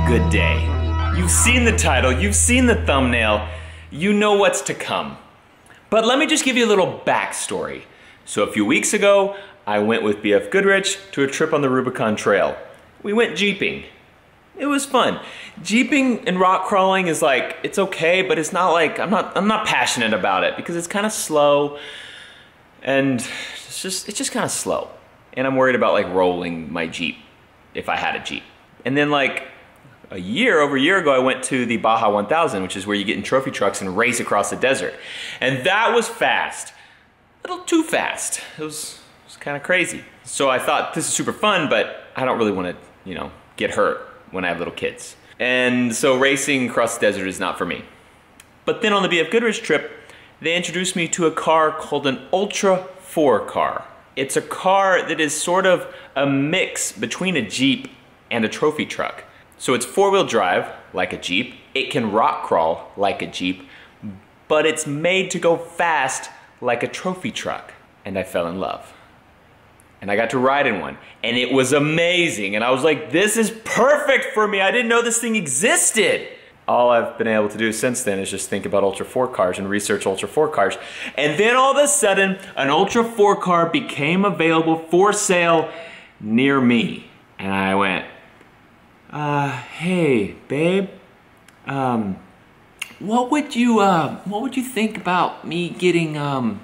good day. You've seen the title, you've seen the thumbnail, you know what's to come. But let me just give you a little backstory. So a few weeks ago, I went with BF Goodrich to a trip on the Rubicon Trail. We went jeeping. It was fun. Jeeping and rock crawling is like, it's okay, but it's not like, I'm not passionate about it because it's kind of slow and it's just kind of slow. And I'm worried about like rolling my Jeep if I had a Jeep. And then like over a year ago, I went to the Baja 1000, which is where you get in trophy trucks and race across the desert. And that was fast, a little too fast. It was kind of crazy. So I thought this is super fun, but I don't really want to, get hurt when I have little kids. And so racing across the desert is not for me. But then on the BF Goodrich trip, they introduced me to a car called an Ultra 4 car. It's a car that is sort of a mix between a Jeep and a trophy truck. So it's four-wheel drive, like a Jeep. It can rock crawl, like a Jeep. But it's made to go fast, like a trophy truck. And I fell in love. And I got to ride in one. And it was amazing. And I was like, this is perfect for me. I didn't know this thing existed. All I've been able to do since then is just think about Ultra 4 cars and research Ultra 4 cars. And then all of a sudden, an Ultra 4 car became available for sale near me. And I went, hey, babe, what would you think about me getting,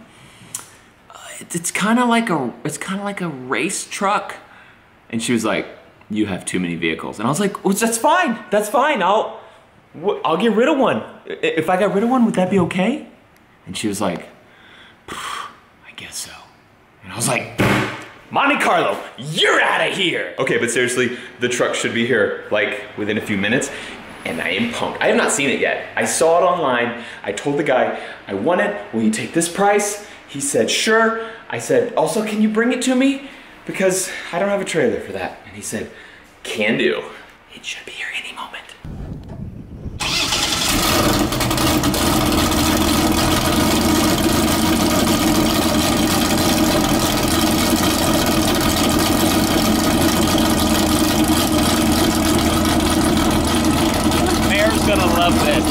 it's kind of like a race truck? And she was like, you have too many vehicles. And I was like, well, that's fine, I'll get rid of one. If I got rid of one, would that be okay? And she was like, I guess so. And I was like, Monte Carlo, you're out of here. Okay, but seriously, the truck should be here like within a few minutes. And I am pumped. I have not seen it yet. I saw it online. I told the guy, I want it. Will you take this price? He said, sure. I said, also, can you bring it to me? Because I don't have a trailer for that. And he said, can do. It should be here any moment. Mayor's gonna love this.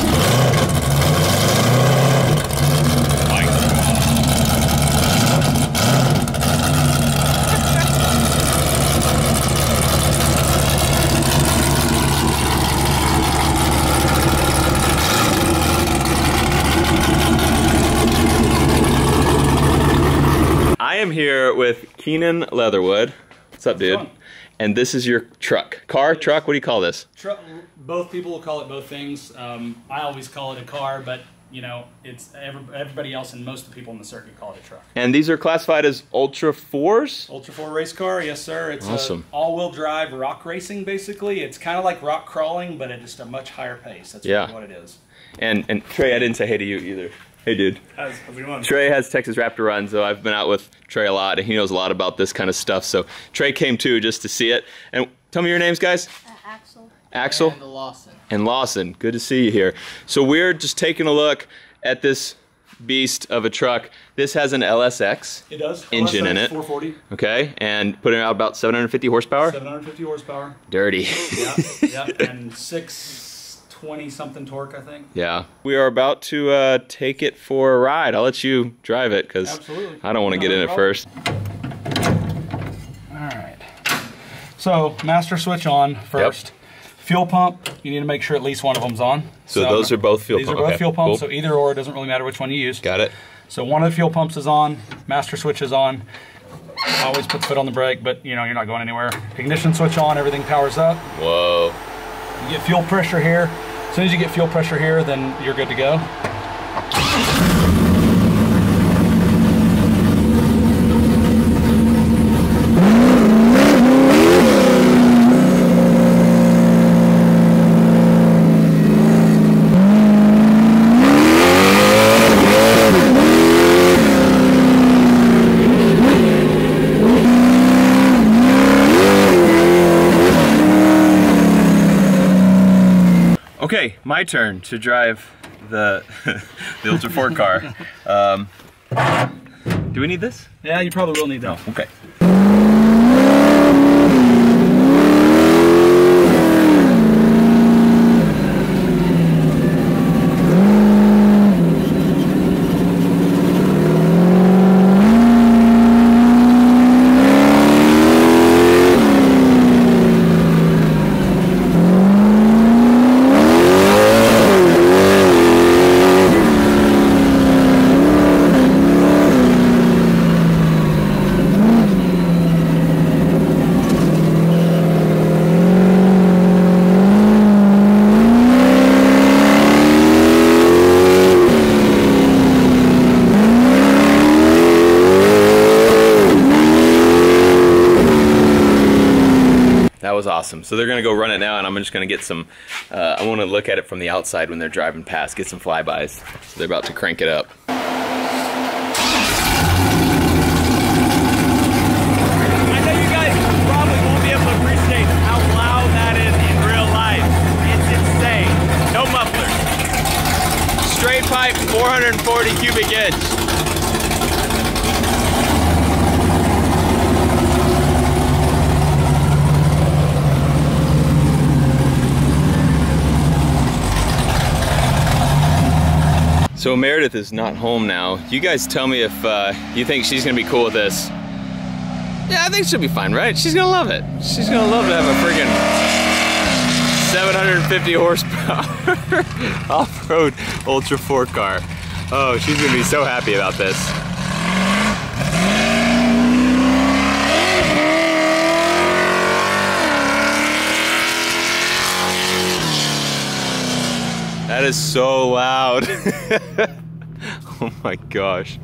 I am here with Keenan Leatherwood. What's up, dude? And this is your truck. Car, truck, what do you call this? Truck. Both people will call it both things. I always call it a car, but it's everybody else and most of the people in the circuit call it a truck. And these are classified as Ultra 4s? Ultra 4 race car, yes sir. It's awesome. All-wheel drive rock racing, basically. It's kind of like rock crawling, but at just a much higher pace. That's really what it is. And Trey, I didn't say hey to you either. Hey, dude. How's it going? Trey has Texas Raptor Run, so I've been out with Trey a lot, and he knows a lot about this kind of stuff. So Trey came too just to see it. And tell me your names, guys. Axel. Axel. And Lawson. And Lawson. Good to see you here. So we're just taking a look at this beast of a truck. This has an LSX. It does. Engine LSX in it. 440. Okay, and putting out about 750 horsepower. 750 horsepower. Dirty. Yeah. And 620 something torque, I think. Yeah. We are about to take it for a ride. I'll let you drive it because I don't want to get in it first. All right. So master switch on first. Yep. Fuel pump, you need to make sure at least one of them's on. So those are both fuel pumps? These are both fuel pumps, so either or, it doesn't really matter which one you use. Got it. So one of the fuel pumps is on, master switch is on. Always put the foot on the brake, but you're not going anywhere. Ignition switch on, everything powers up. Whoa. You get fuel pressure here. As soon as you get fuel pressure here, then you're good to go. Okay, my turn to drive the the Ultra 4 car. Do we need this? Yeah, you probably will need that. Oh, okay. was awesome. So they're gonna go run it now, and I'm just gonna get some, I wanna look at it from the outside when they're driving past, get some flybys. So they're about to crank it up. I know you guys probably won't be able to appreciate how loud that is in real life. It's insane. No mufflers. Straight pipe, 440 cubic inch. So Meredith is not home now. You guys tell me if you think she's gonna be cool with this. Yeah, I think she'll be fine, right? She's gonna love it. She's gonna love to have a friggin' 750 horsepower off-road Ultra 4 car. Oh, she's gonna be so happy about this. That is so loud. Oh my gosh.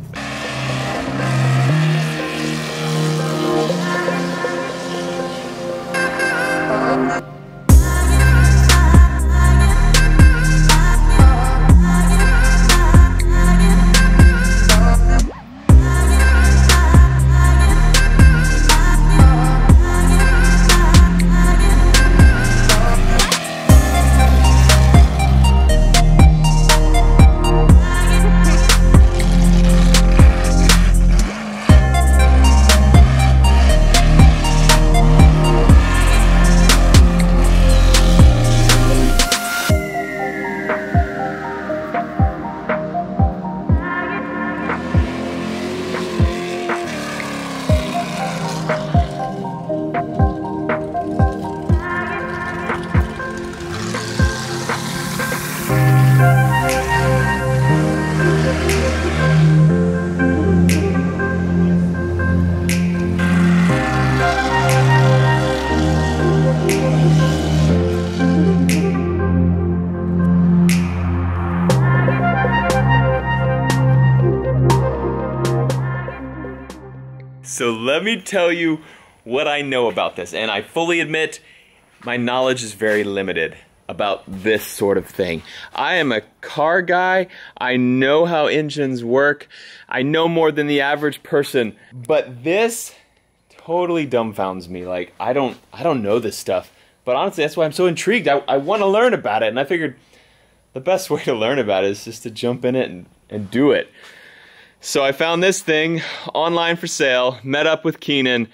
So let me tell you what I know about this, and I fully admit my knowledge is very limited about this sort of thing. I am a car guy. I know how engines work. I know more than the average person, but this totally dumbfounds me. Like, I don't know this stuff, but honestly, that's why I'm so intrigued. I want to learn about it, and I figured the best way to learn about it is just to jump in it and do it. So I found this thing online for sale, met up with Keenan,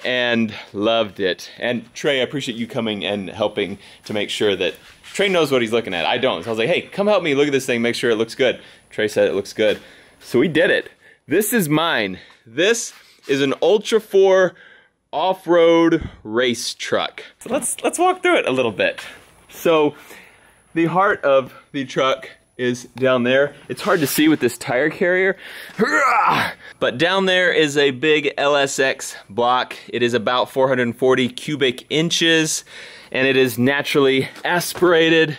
and loved it. And Trey, I appreciate you coming and helping to make sure that Trey knows what he's looking at. I don't. So I was like, hey, come help me look at this thing, make sure it looks good. Trey said it looks good. So we did it. This is mine. This is an Ultra 4 off-road race truck. So let's walk through it a little bit. So the heart of the truck is down there. It's hard to see with this tire carrier, but down there is a big LSX block. It is about 440 cubic inches, and it is naturally aspirated.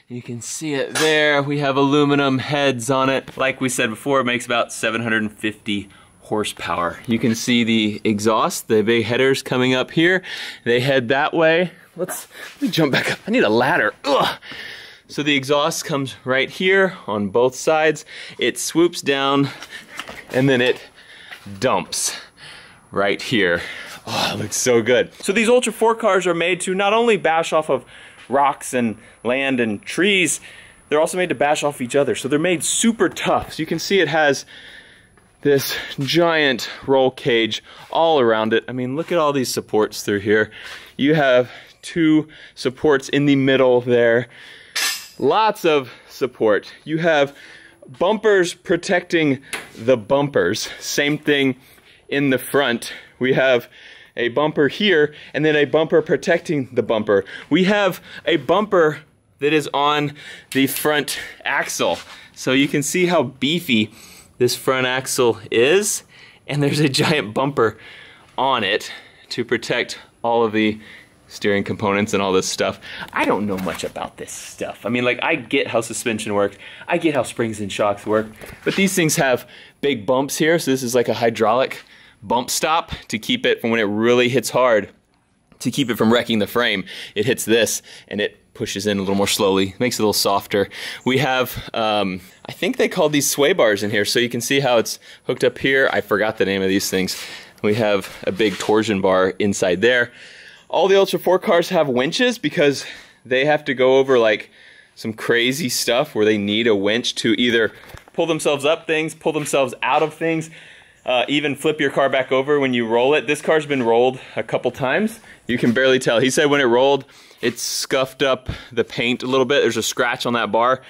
You can see it there. We have aluminum heads on it. Like we said before, it makes about 750 horsepower. You can see the exhaust, the big headers coming up here. They head that way. Let me jump back up. I need a ladder. Ugh. So the exhaust comes right here on both sides. It swoops down and then it dumps right here. Oh, it looks so good. So these Ultra 4 cars are made to not only bash off of rocks and land and trees, they're also made to bash off each other. So they're made super tough. So you can see it has this giant roll cage all around it. I mean, look at all these supports through here. You have two supports in the middle there. Lots of support. You have bumpers protecting the bumpers. Same thing in the front. We have a bumper here and then a bumper protecting the bumper. We have a bumper that is on the front axle. So you can see how beefy this front axle is, and there's a giant bumper on it to protect all of the steering components and all this stuff. I don't know much about this stuff. I mean, like, I get how suspension works, I get how springs and shocks work, but these things have big bumps here, so this is like a hydraulic bump stop to keep it from when it really hits hard to keep it from wrecking the frame, it hits this and it pushes in a little more slowly, makes it a little softer. We have, I think they call these sway bars in here, so you can see how it's hooked up here. I forgot the name of these things. We have a big torsion bar inside there. All the Ultra 4 cars have winches because they have to go over like some crazy stuff where they need a winch to either pull themselves up things, pull themselves out of things, even flip your car back over when you roll it. This car's been rolled a couple times. You can barely tell. He said when it rolled, it scuffed up the paint a little bit. There's a scratch on that bar.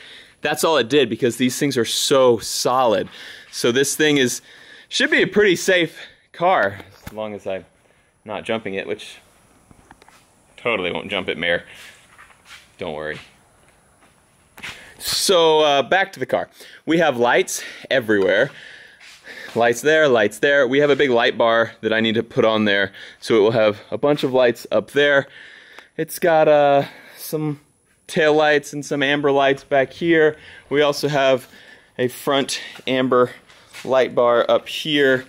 That's all it did because these things are so solid. So this thing should be a pretty safe car as long as I'm not jumping it, which totally won't jump it, Mayor. Don't worry. So back to the car. We have lights everywhere. Lights there, lights there. We have a big light bar that I need to put on there, so it will have a bunch of lights up there. It's got some tail lights and some amber lights back here. We also have a front amber light bar up here.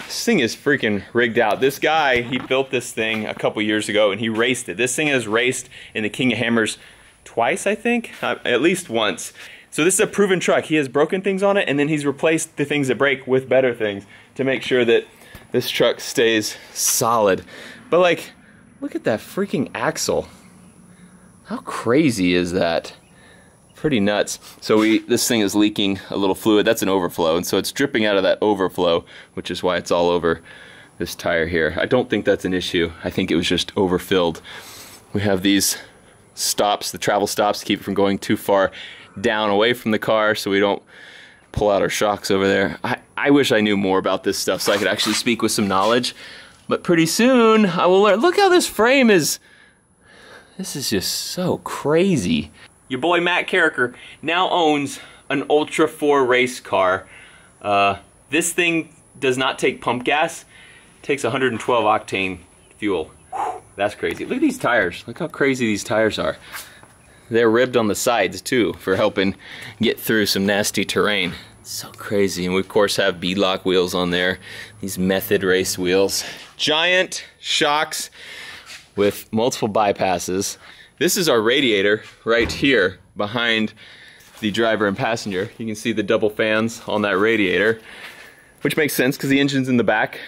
This thing is freaking rigged out. This guy, he built this thing a couple years ago and he raced it. This thing has raced in the King of Hammers twice, I think, at least once. So this is a proven truck. He has broken things on it and then he's replaced the things that break with better things to make sure that this truck stays solid. But like, look at that freaking axle. How crazy is that? Pretty nuts. So this thing is leaking a little fluid. That's an overflow, and so it's dripping out of that overflow, which is why it's all over this tire here. I don't think that's an issue. I think it was just overfilled. We have these stops, the travel stops, to keep it from going too far down away from the car so we don't pull out our shocks over there. I wish I knew more about this stuff so I could actually speak with some knowledge, but pretty soon I will learn. Look how this frame is. This is just so crazy. Your boy Matt Carricker now owns an Ultra 4 race car. This thing does not take pump gas. It takes 112 octane fuel. Whew, that's crazy. Look at these tires. Look how crazy these tires are. They're ribbed on the sides too for helping get through some nasty terrain. It's so crazy. And we of course have beadlock wheels on there. These Method race wheels. Giant shocks with multiple bypasses. This is our radiator right here behind the driver and passenger. You can see the double fans on that radiator, which makes sense because the engine's in the back.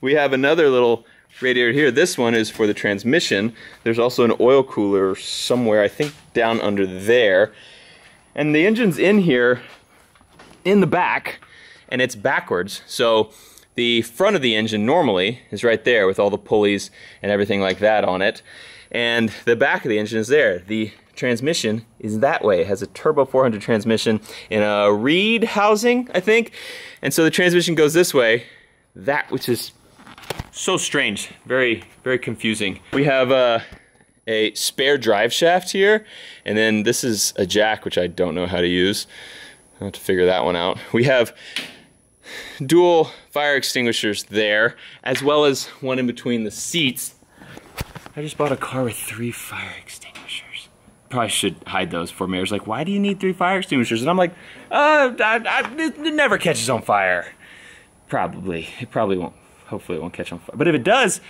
We have another little radiator here. This one is for the transmission. There's also an oil cooler somewhere, I think down under there. And the engine's in here in the back, and it's backwards. So the front of the engine normally is right there with all the pulleys and everything like that on it. And the back of the engine is there. The transmission is that way. It has a turbo 400 transmission in a reed housing, I think. And so the transmission goes this way, which is so strange, very, very confusing. We have a spare drive shaft here, and then this is a jack, which I don't know how to use. I'll have to figure that one out. We have dual fire extinguishers there, as well as one in between the seats. I just bought a car with 3 fire extinguishers. Probably should hide those for Mayor's like, why do you need 3 fire extinguishers? And I'm like, it never catches on fire. Probably. It probably won't. Hopefully it won't catch on fire. But if it does,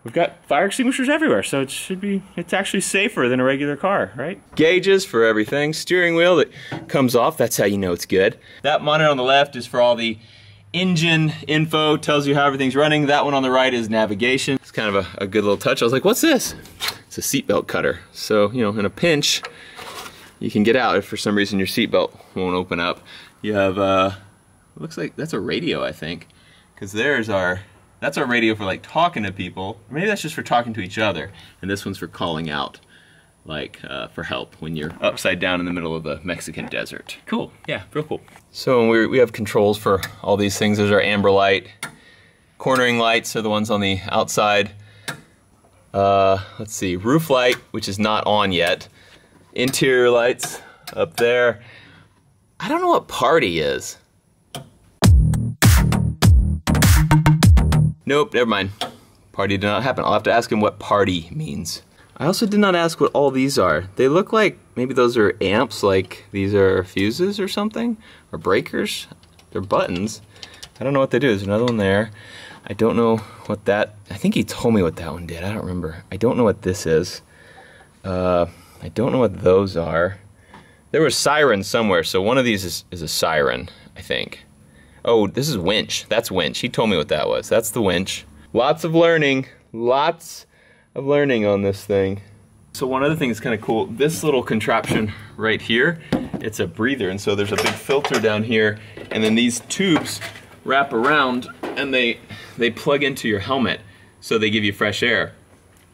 we've got fire extinguishers everywhere, so it's actually safer than a regular car, right? Gauges for everything. Steering wheel that comes off, that's how you know it's good. That monitor on the left is for all the engine info, tells you how everything's running. That one on the right is navigation. It's kind of a good little touch. I was like, what's this? It's a seatbelt cutter. So, you know, in a pinch, you can get out if for some reason your seatbelt won't open up. You have, looks like that's a radio, I think. Because that's our radio for like talking to people. Maybe that's just for talking to each other. And this one's for calling out, like for help when you're upside down in the middle of the Mexican desert. Cool, yeah, real cool. So we have controls for all these things. There's our amber light. Cornering lights are the ones on the outside. Let's see, roof light, which is not on yet. Interior lights up there. I don't know what party is. Nope, never mind. Party did not happen. I'll have to ask him what party means. I also did not ask what all these are. They look like maybe those are amps, like these are fuses or something, or breakers. They're buttons. I don't know what they do. There's another one there. I don't know what that, I think he told me what that one did. I don't remember. I don't know what this is. I don't know what those are. There was siren somewhere, so one of these is a siren, I think. Oh, this is winch. That's winch. He told me what that was. That's the winch. Lots of learning on this thing. So one other thing that's kind of cool, this little contraption right here, it's a breather, and so there's a big filter down here, and then these tubes wrap around and they plug into your helmet, so they give you fresh air.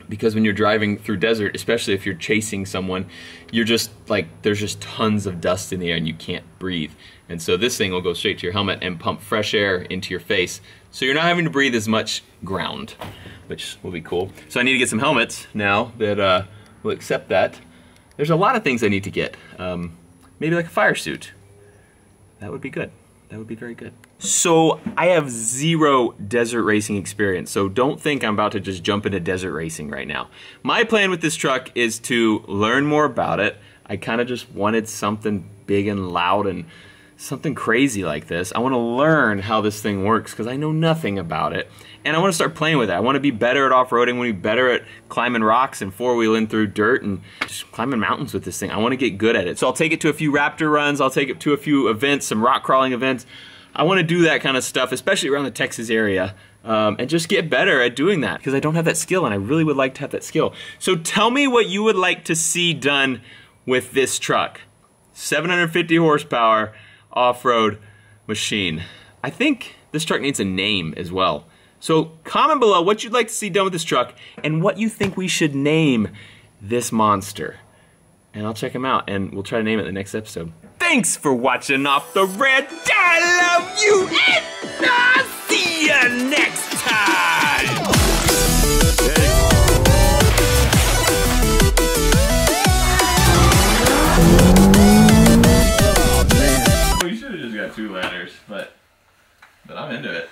Because when you're driving through desert, especially if you're chasing someone, you're just like, there's just tons of dust in the air and you can't breathe. And so this thing will go straight to your helmet and pump fresh air into your face. So you're not having to breathe as much ground, which will be cool. So I need to get some helmets now that will accept that. There's a lot of things I need to get. Maybe like a fire suit. That would be good. That would be very good. So I have 0 desert racing experience, so don't think I'm about to just jump into desert racing right now. My plan with this truck is to learn more about it. I kind of just wanted something big and loud and something crazy like this. I want to learn how this thing works because I know nothing about it. And I want to start playing with it. I want to be better at off-roading. I want to be better at climbing rocks and four-wheeling through dirt and just climbing mountains with this thing. I want to get good at it. So I'll take it to a few Raptor runs. I'll take it to a few events, some rock crawling events. I want to do that kind of stuff, especially around the Texas area, and just get better at doing that because I don't have that skill and I really would like to have that skill. So tell me what you would like to see done with this truck. 750 horsepower off-road machine. I think this truck needs a name as well. So comment below what you'd like to see done with this truck and what you think we should name this monster. And I'll check them out and we'll try to name it in the next episode. Thanks for watching Off the Red. I love you and I'll see you next time. We should have just got 2 ladders, but I'm into it.